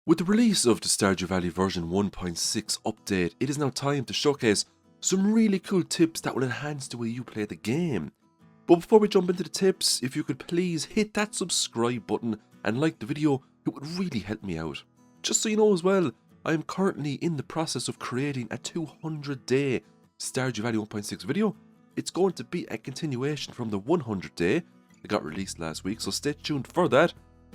With the release of the Stardew Valley version 1.6 update, it is now time to showcase some really cool tips that will enhance the way you play the game. But before we jump into the tips, if you could please hit that subscribe button and like the video, it would really help me out. Just so you know as well, I am currently in the process of creating a 200-day Stardew Valley 1.6 video. It's going to be a continuation from the 100-day that got released last week, so stay tuned for that.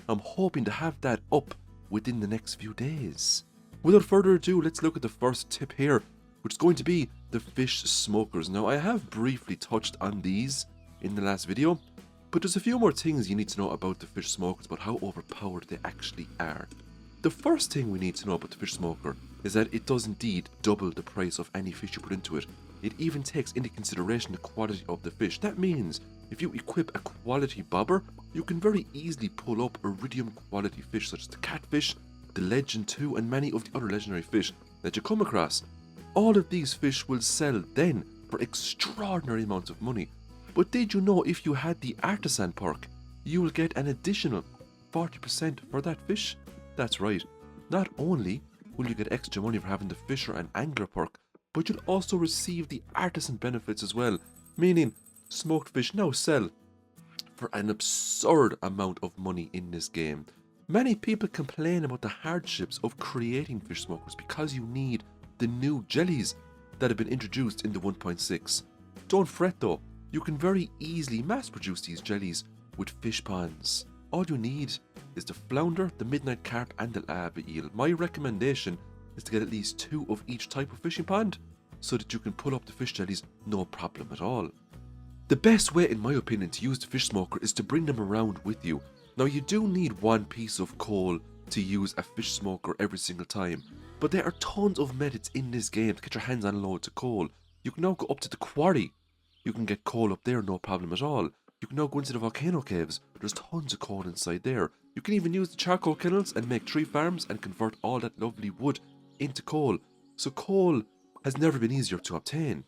I'm hoping to have that up within the next few days. Without further ado, let's look at the first tip here, which is going to be the fish smokers. Now, I have briefly touched on these in the last video, but there's a few more things you need to know about the fish smokers, about how overpowered they actually are. The first thing we need to know about the fish smoker is that it does indeed double the price of any fish you put into it. It even takes into consideration the quality of the fish. That means if you equip a quality bobber, you can very easily pull up iridium quality fish such as the catfish, the legend 2 and many of the other legendary fish that you come across. All of these fish will sell then for extraordinary amounts of money. But did you know if you had the artisan perk, you will get an additional 40% for that fish? That's right, not only will you get extra money for having the fisher and angler perk, but you'll also receive the artisan benefits as well, meaning smoked fish now sell for an absurd amount of money in this game. Many people complain about the hardships of creating fish smokers because you need the new jellies that have been introduced in the 1.6. Don't fret though, you can very easily mass produce these jellies with fish ponds. All you need is the flounder, the midnight carp and the lava eel. My recommendation is to get at least 2 of each type of fishing pond so that you can pull up the fish jellies no problem at all. The best way in my opinion to use the fish smoker is to bring them around with you. Now you do need one piece of coal to use a fish smoker every single time, but there are tons of methods in this game to get your hands on loads of coal. You can now go up to the quarry, you can get coal up there no problem at all. You can now go into the volcano caves, there's tons of coal inside there. You can even use the charcoal kennels and make tree farms and convert all that lovely wood into coal. So coal has never been easier to obtain.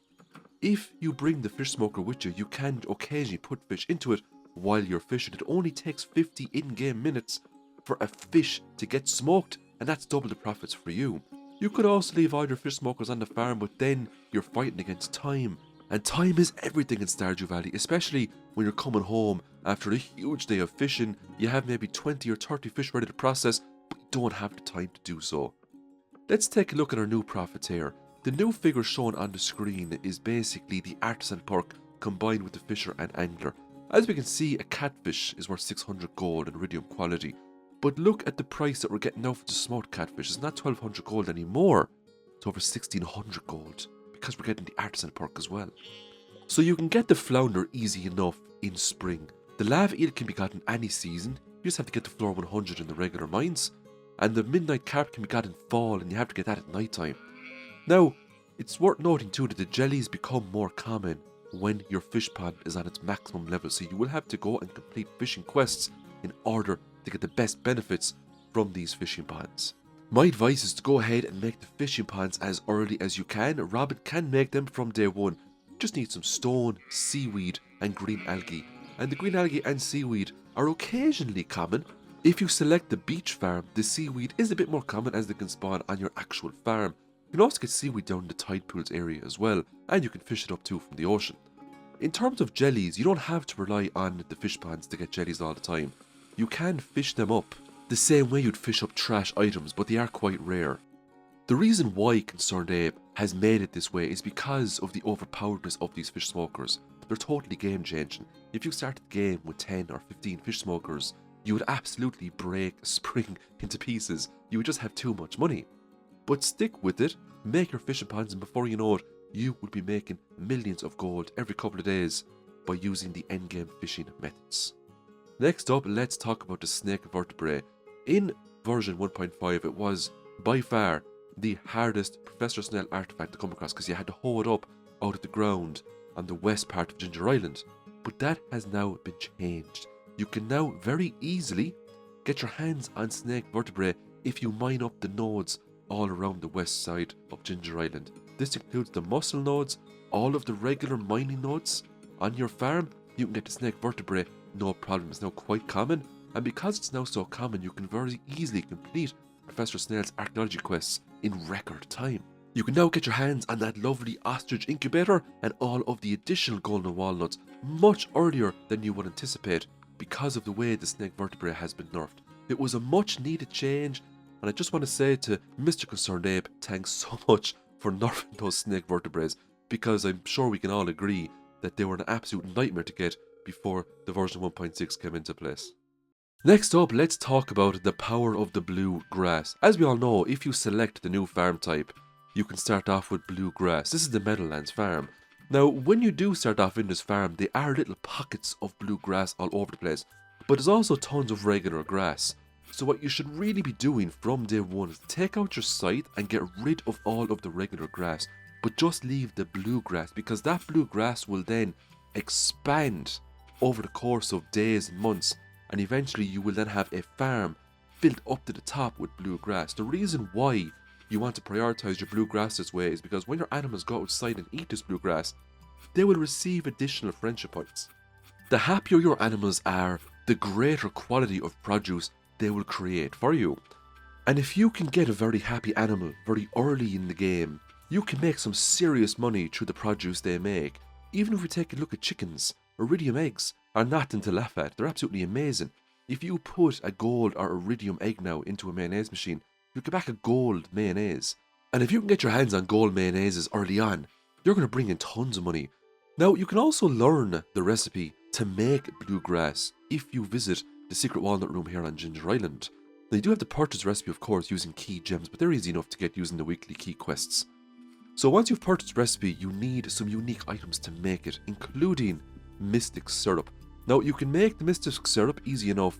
If you bring the fish smoker with you, you can occasionally put fish into it while you're fishing. It only takes 50 in-game minutes for a fish to get smoked, and that's double the profits for you. You could also leave all your fish smokers on the farm, but then you're fighting against time. And time is everything in Stardew Valley, especially when you're coming home after a huge day of fishing. You have maybe 20 or 30 fish ready to process, but you don't have the time to do so. Let's take a look at our new profits here. The new figure shown on the screen is basically the artisan perk combined with the fisher and angler. As we can see, a catfish is worth 600 gold in iridium quality. But look at the price that we're getting now for the smoked catfish. It's not 1200 gold anymore. It's over 1600 gold because we're getting the artisan perk as well. So you can get the flounder easy enough in spring. The lava eel can be gotten any season. You just have to get the floor 100 in the regular mines. And the midnight carp can be got in fall, and you have to get that at night time. Now, it's worth noting too that the jellies become more common when your fish pond is at its maximum level, so you will have to go and complete fishing quests in order to get the best benefits from these fishing ponds. My advice is to go ahead and make the fishing ponds as early as you can. Robin can make them from day one. You just need some stone, seaweed and green algae. And the green algae and seaweed are occasionally common. If you select the beach farm, the seaweed is a bit more common as they can spawn on your actual farm. You can also get seaweed down in the tide pools area as well, and you can fish it up too from the ocean. In terms of jellies, you don't have to rely on the fish ponds to get jellies all the time. You can fish them up the same way you'd fish up trash items, but they are quite rare. The reason why Concerned Ape has made it this way is because of the overpoweredness of these fish smokers. They're totally game changing. If you started the game with 10 or 15 fish smokers, you would absolutely break spring into pieces. You would just have too much money. But stick with it, make your fishing ponds, and before you know it, you will be making millions of gold every couple of days by using the endgame fishing methods. Next up, let's talk about the snake vertebrae. In version 1.5, it was by far the hardest Professor Snail artifact to come across because you had to hoe it up out of the ground on the west part of Ginger Island. But that has now been changed. You can now very easily get your hands on snake vertebrae if you mine up the nodes all around the west side of Ginger Island. This includes the mussel nodes, all of the regular mining nodes. On your farm, you can get the snake vertebrae no problem. It's now quite common, and because it's now so common, you can very easily complete Professor Snail's archaeology quests in record time. You can now get your hands on that lovely ostrich incubator and all of the additional golden walnuts much earlier than you would anticipate because of the way the snake vertebrae has been nerfed. It was a much needed change, and I just want to say to Mr. Concerned Ape, thanks so much for nerfing those snake vertebrae, because I'm sure we can all agree that they were an absolute nightmare to get before the version 1.6 came into place. Next up, let's talk about the power of the blue grass. As we all know, if you select the new farm type, you can start off with blue grass. This is the Meadowlands farm. Now, when you do start off in this farm, there are little pockets of blue grass all over the place, but there's also tons of regular grass. So what you should really be doing from day one is take out your scythe and get rid of all of the regular grass, but just leave the blue grass, because that blue grass will then expand over the course of days and months, and eventually you will then have a farm filled up to the top with blue grass. The reason why you want to prioritize your blue grass this way is because when your animals go outside and eat this blue grass, they will receive additional friendship points. The happier your animals are, the greater quality of produce they will create for you. And if you can get a very happy animal very early in the game, you can make some serious money through the produce they make. Even if we take a look at chickens, iridium eggs are nothing to laugh at. They're absolutely amazing. If you put a gold or iridium egg now into a mayonnaise machine, you get back a gold mayonnaise. And if you can get your hands on gold mayonnaises early on, you're going to bring in tons of money. Now, you can also learn the recipe to make bluegrass if you visit the secret walnut room here on Ginger Island. Now, you do have to purchase the recipe, of course, using key gems, but they're easy enough to get using the weekly key quests. So once you've purchased the recipe, you need some unique items to make it, including mystic syrup. Now, you can make the mystic syrup easy enough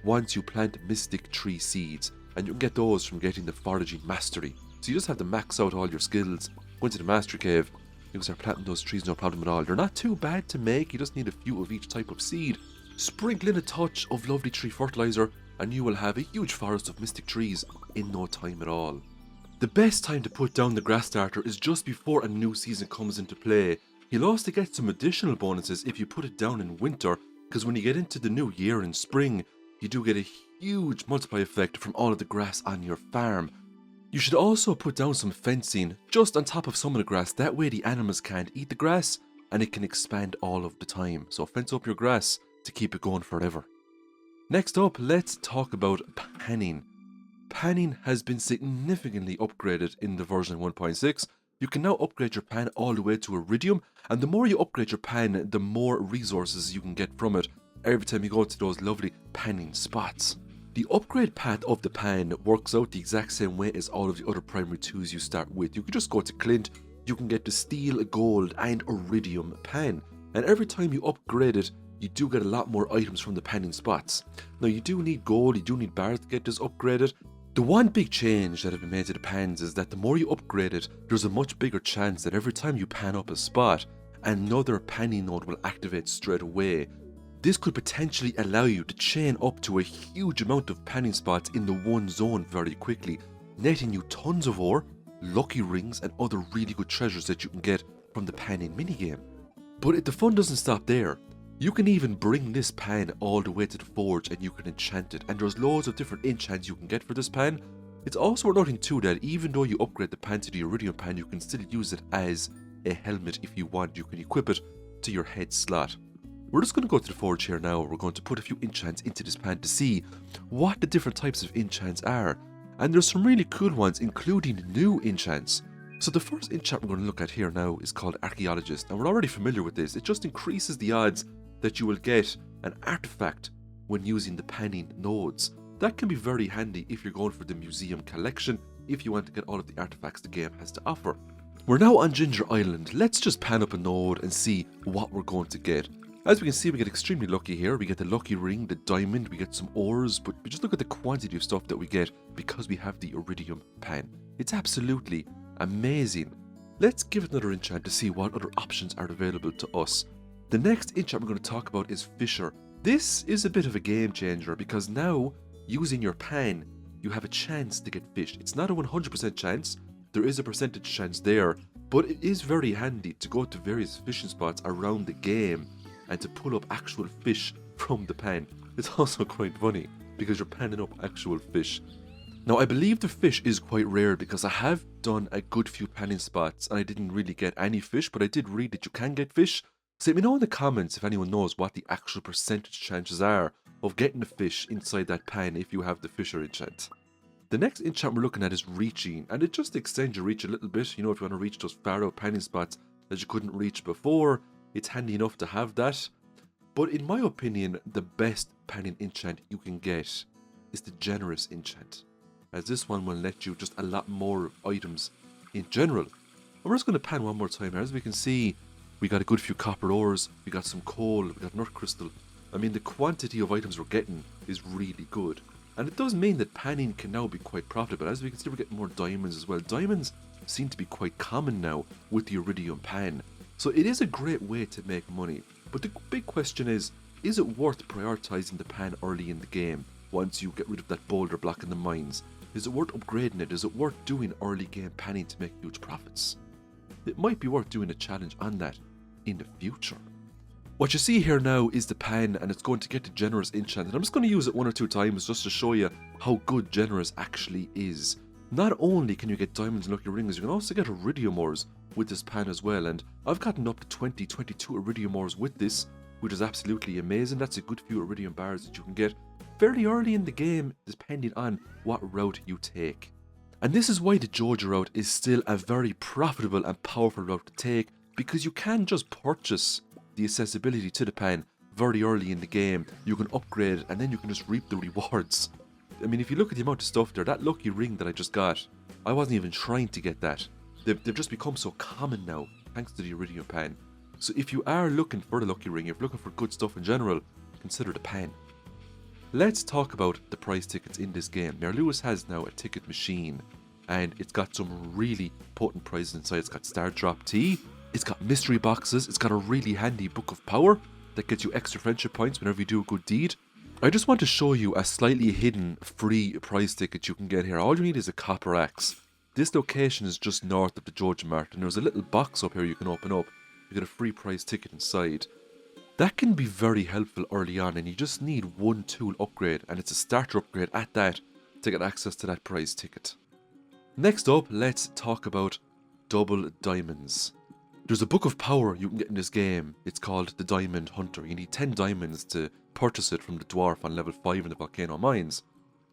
once you plant mystic tree seeds, and you can get those from getting the foraging mastery. So you just have to max out all your skills, go into the mastery cave, you can start planting those trees no problem at all. They're not too bad to make, you just need a few of each type of seed. Sprinkle in a touch of lovely tree fertilizer and you will have a huge forest of mystic trees in no time at all. The best time to put down the grass starter is just before a new season comes into play. You'll also get some additional bonuses if you put it down in winter, because when you get into the new year in spring, you do get a huge multiply effect from all of the grass on your farm. You should also put down some fencing just on top of some of the grass, that way the animals can't eat the grass and it can expand all of the time. So fence up your grass to keep it going forever. Next up, let's talk about panning. Panning has been significantly upgraded in the version 1.6. You can now upgrade your pan all the way to iridium, and the more you upgrade your pan, the more resources you can get from it every time you go to those lovely panning spots. The upgrade path of the pan works out the exact same way as all of the other primary tools you start with. You can just go to Clint, you can get the steel, gold and iridium pan, and every time you upgrade it, you do get a lot more items from the panning spots. Now you do need gold, you do need bars to get this upgraded. The one big change that has been made to the pans is that the more you upgrade it, there's a much bigger chance that every time you pan up a spot, another panning node will activate straight away. This could potentially allow you to chain up to a huge amount of panning spots in the one zone very quickly, netting you tons of ore, lucky rings and other really good treasures that you can get from the panning minigame. But if the fun doesn't stop there, you can even bring this pan all the way to the forge and you can enchant it, and there's loads of different enchants you can get for this pan. It's also worth noting too that even though you upgrade the pan to the iridium pan, you can still use it as a helmet if you want. You can equip it to your head slot. We're just going to go to the forge here now. We're going to put a few enchants into this pan to see what the different types of enchants are. And there's some really cool ones, including new enchants. So the first enchant we're going to look at here now is called Archaeologist, and we're already familiar with this. It just increases the odds that you will get an artifact when using the panning nodes. That can be very handy if you're going for the museum collection, if you want to get all of the artifacts the game has to offer. We're now on Ginger Island. Let's just pan up a node and see what we're going to get. As we can see, we get extremely lucky here. We get the lucky ring, the diamond, we get some ores, but we just look at the quantity of stuff that we get because we have the iridium pan. It's absolutely amazing. Let's give it another enchant to see what other options are available to us. The next enchant we're going to talk about is Fisher. This is a bit of a game changer because now, using your pan, you have a chance to get fish. It's not a 100% chance, there is a percentage chance there, but it is very handy to go to various fishing spots around the game and to pull up actual fish from the pan. It's also quite funny because you're panning up actual fish. Now, I believe the fish is quite rare because I have done a good few panning spots and I didn't really get any fish, but I did read that you can get fish. So let me know in the comments if anyone knows what the actual percentage chances are of getting a fish inside that pan if you have the fisher enchant. The next enchant we're looking at is reaching, and it just extends your reach a little bit. You know, if you want to reach those far out panning spots that you couldn't reach before, it's handy enough to have that. But in my opinion, the best panning enchant you can get is the generous enchant, as this one will let you just a lot more items in general. And we're just going to pan one more time here. As we can see, we got a good few copper ores, we got some coal, we got nut crystal. I mean, the quantity of items we're getting is really good. And it does mean that panning can now be quite profitable. As we can see, we're getting more diamonds as well. Diamonds seem to be quite common now with the iridium pan. So it is a great way to make money. But the big question is it worth prioritizing the pan early in the game once you get rid of that boulder blocking the mines? Is it worth upgrading it? Is it worth doing early game panning to make huge profits? It might be worth doing a challenge on that in the future. What you see here now is the pan, and it's going to get the generous enchant, and I'm just going to use it 1 or 2 times just to show you how good generous actually is. Not only can you get diamonds and lucky rings, you can also get iridium ores with this pan as well, and I've gotten up to 22 iridium ores with this, which is absolutely amazing. That's a good few iridium bars that you can get fairly early in the game, depending on what route you take. And this is why the Joja route is still a very profitable and powerful route to take, because you can just purchase the accessibility to the pan very early in the game. You can upgrade it and then you can just reap the rewards. I mean, if you look at the amount of stuff there, that lucky ring that I just got, I wasn't even trying to get that. They've just become so common now, thanks to the iridium pan. So if you are looking for the lucky ring, if you're looking for good stuff in general, consider the pan. Let's talk about the prize tickets in this game. Now, Lewis has now a ticket machine, and it's got some really potent prizes inside. It's got Star Drop Tea, it's got mystery boxes, it's got a really handy Book of Power that gets you extra friendship points whenever you do a good deed. I just want to show you a slightly hidden free prize ticket you can get here. All you need is a copper axe. This location is just north of the Joja Mart, and there's a little box up here you can open up. You get a free prize ticket inside. That can be very helpful early on, and you just need 1 tool upgrade, and it's a starter upgrade at that to get access to that prize ticket. Next up, let's talk about double diamonds. There's a Book of Power you can get in this game. It's called the Diamond Hunter. You need 10 diamonds to purchase it from the dwarf on level 5 in the Volcano Mines.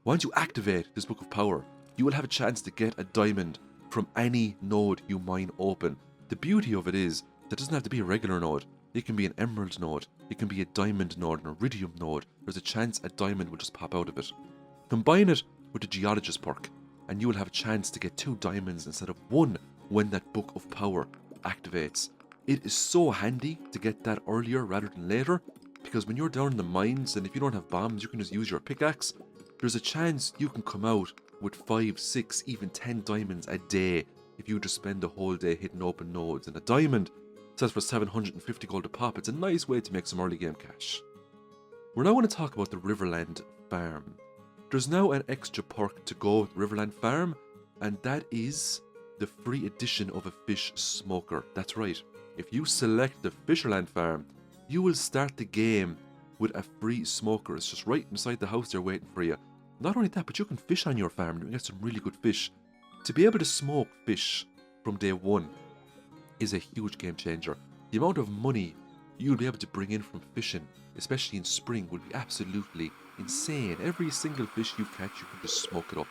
Once you activate this Book of Power, you will have a chance to get a diamond from any node you mine open. The beauty of it is that it doesn't have to be a regular node. It can be an emerald node, it can be a diamond node, an iridium node. There's a chance a diamond will just pop out of it. Combine it with the geologist perk, and you will have a chance to get 2 diamonds instead of 1 when that Book of Power activates. It is so handy to get that earlier rather than later, because when you're down in the mines and if you don't have bombs, you can just use your pickaxe. There's a chance you can come out with 5, 6, even 10 diamonds a day if you just spend the whole day hitting open nodes. And a diamond sells for 750 gold a pop. It's a nice way to make some early game cash. We're now going to talk about the Riverland Farm. There's now an extra perk to go with Riverland Farm, and that is the free addition of a fish smoker. That's right. If you select the Fisherland Farm, you will start the game with a free smoker. It's just right inside the house there waiting for you. Not only that, but you can fish on your farm and you get some really good fish. To be able to smoke fish from day 1 is a huge game changer. The amount of money you'll be able to bring in from fishing, especially in spring, will be absolutely insane. Every single fish you catch, you can just smoke it up.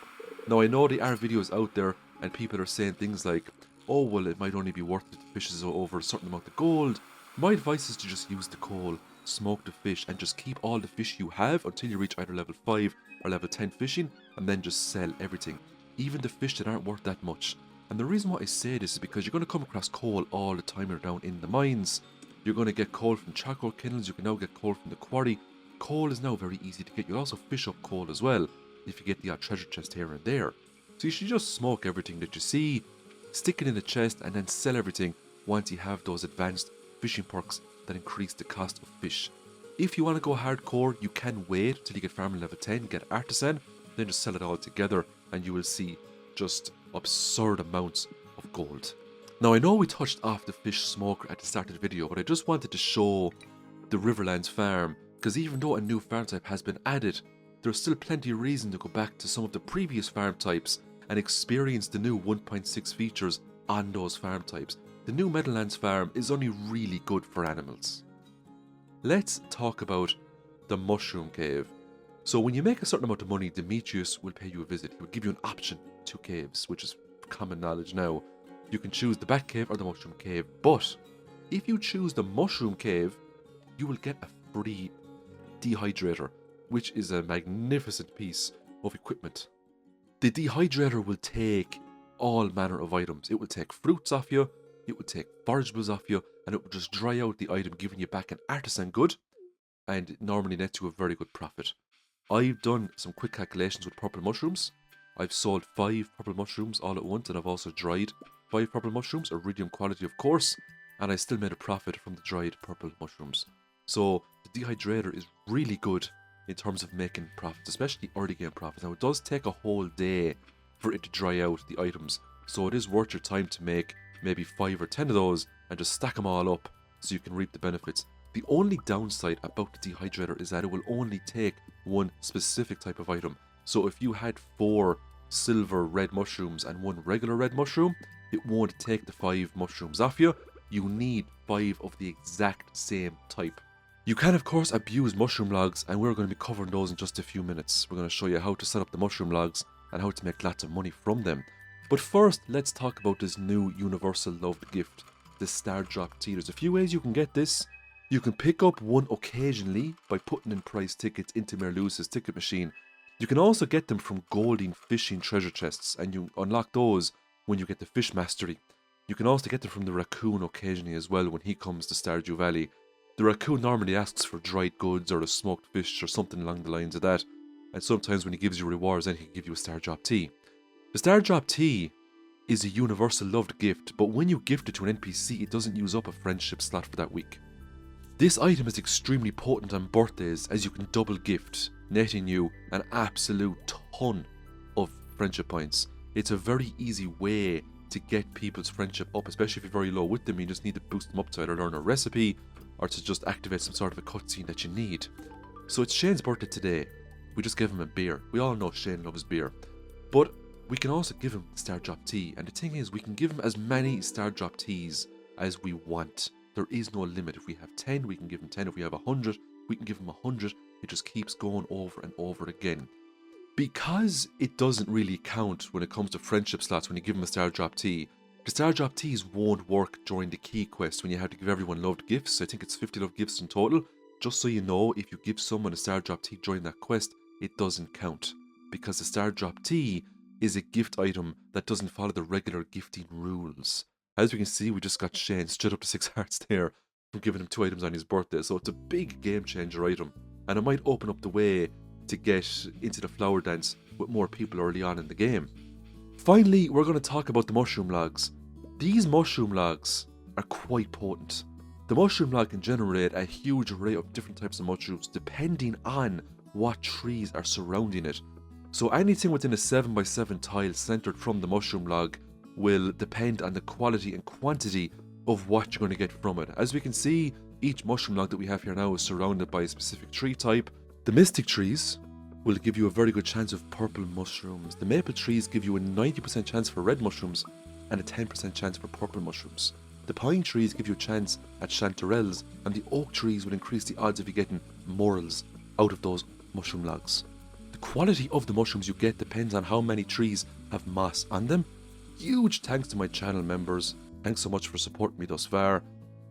Now, I know there are videos out there and people are saying things like, oh, well, it might only be worth it if the fish is over a certain amount of gold. My advice is to just use the coal, smoke the fish, and just keep all the fish you have until you reach either level 5 or level 10 fishing, and then just sell everything, even the fish that aren't worth that much. And the reason why I say this is because you're going to come across coal all the time you're down in the mines. You're going to get coal from charcoal kilns, you can now get coal from the quarry. Coal is now very easy to get. You'll also fish up coal as well, if you get the odd treasure chest here and there. So you should just smoke everything that you see, stick it in the chest, and then sell everything once you have those advanced fishing perks that increase the cost of fish. If you want to go hardcore, you can wait till you get farming level 10, get artisan, then just sell it all together, and you will see just absurd amounts of gold. Now, I know we touched off the fish smoker at the start of the video, but I just wanted to show the Riverlands farm, because even though a new farm type has been added, there's still plenty of reason to go back to some of the previous farm types and experience the new 1.6 features on those farm types. The new Meadowlands farm is only really good for animals. Let's talk about the Mushroom Cave. So when you make a certain amount of money, Demetrius will pay you a visit. He will give you an option to caves, which is common knowledge now. You can choose the Bat Cave or the Mushroom Cave, but if you choose the Mushroom Cave, you will get a free Dehydrator, which is a magnificent piece of equipment. The Dehydrator will take all manner of items. It will take fruits off you, it will take forageables off you, and it will just dry out the item, giving you back an artisan good, and it normally nets you a very good profit. I've done some quick calculations with purple mushrooms. I've sold 5 purple mushrooms all at once, and I've also dried 5 purple mushrooms, iridium quality of course, and I still made a profit from the dried purple mushrooms. So the Dehydrator is really good in terms of making profits, especially early game profits. Now it does take a whole day for it to dry out the items, so it is worth your time to make maybe 5 or 10 of those and just stack them all up so you can reap the benefits. The only downside about the Dehydrator is that it will only take one specific type of item. So if you had 4 silver red mushrooms and 1 regular red mushroom, it won't take the 5 mushrooms off you. You need 5 of the exact same type. You can of course abuse mushroom logs, and we're going to be covering those in just a few minutes. We're going to show you how to set up the mushroom logs and how to make lots of money from them. But first, let's talk about this new universal loved gift, the Star Drop Tea. There's a few ways you can get this. You can pick up one occasionally by putting in prize tickets into Merluce's ticket machine. You can also get them from golden fishing treasure chests, and you unlock those when you get the fish mastery. You can also get them from the raccoon occasionally as well when he comes to Stardew Valley. The raccoon normally asks for dried goods or a smoked fish or something along the lines of that, and sometimes when he gives you rewards, then he can give you a Star Drop Tea. The Star Drop Tea is a universal loved gift, but when you gift it to an NPC, it doesn't use up a friendship slot for that week. This item is extremely potent on birthdays, as you can double gift, netting you an absolute ton of friendship points. It's a very easy way to get people's friendship up, especially if you're very low with them. You just need to boost them up to either learn a recipe or to just activate some sort of a cutscene that you need. So it's Shane's birthday today. We just gave him a beer. We all know Shane loves beer. But we can also give him Star Drop Tea, and the thing is, we can give him as many Star Drop Teas as we want. There is no limit. If we have 10, we can give him 10. If we have 100, we can give him 100. It just keeps going over and over again. Because it doesn't really count when it comes to friendship slots when you give him a Star Drop Tea, the Star Drop Teas won't work during the key quest when you have to give everyone loved gifts. I think it's 50 loved gifts in total. Just so you know, if you give someone a Star Drop Tea during that quest, it doesn't count. Because the Star Drop Tea is a gift item that doesn't follow the regular gifting rules. As we can see, we just got Shane straight up to 6 hearts there from giving him 2 items on his birthday. So it's a big game changer item, and it might open up the way to get into the flower dance with more people early on in the game. Finally, we're going to talk about the mushroom logs. These mushroom logs are quite potent. The mushroom log can generate a huge array of different types of mushrooms depending on what trees are surrounding it. So anything within a 7x7 tile centered from the mushroom log will depend on the quality and quantity of what you're going to get from it. As we can see, each mushroom log that we have here now is surrounded by a specific tree type. The mystic trees will give you a very good chance of purple mushrooms. The maple trees give you a 90% chance for red mushrooms and a 10% chance for purple mushrooms. The pine trees give you a chance at chanterelles, and the oak trees will increase the odds of you getting morels out of those mushroom logs. The quality of the mushrooms you get depends on how many trees have moss on them. Huge thanks to my channel members. Thanks so much for supporting me thus far.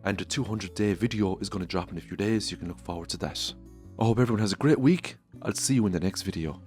And the 200-day video is going to drop in a few days, so you can look forward to that. I hope everyone has a great week. I'll see you in the next video.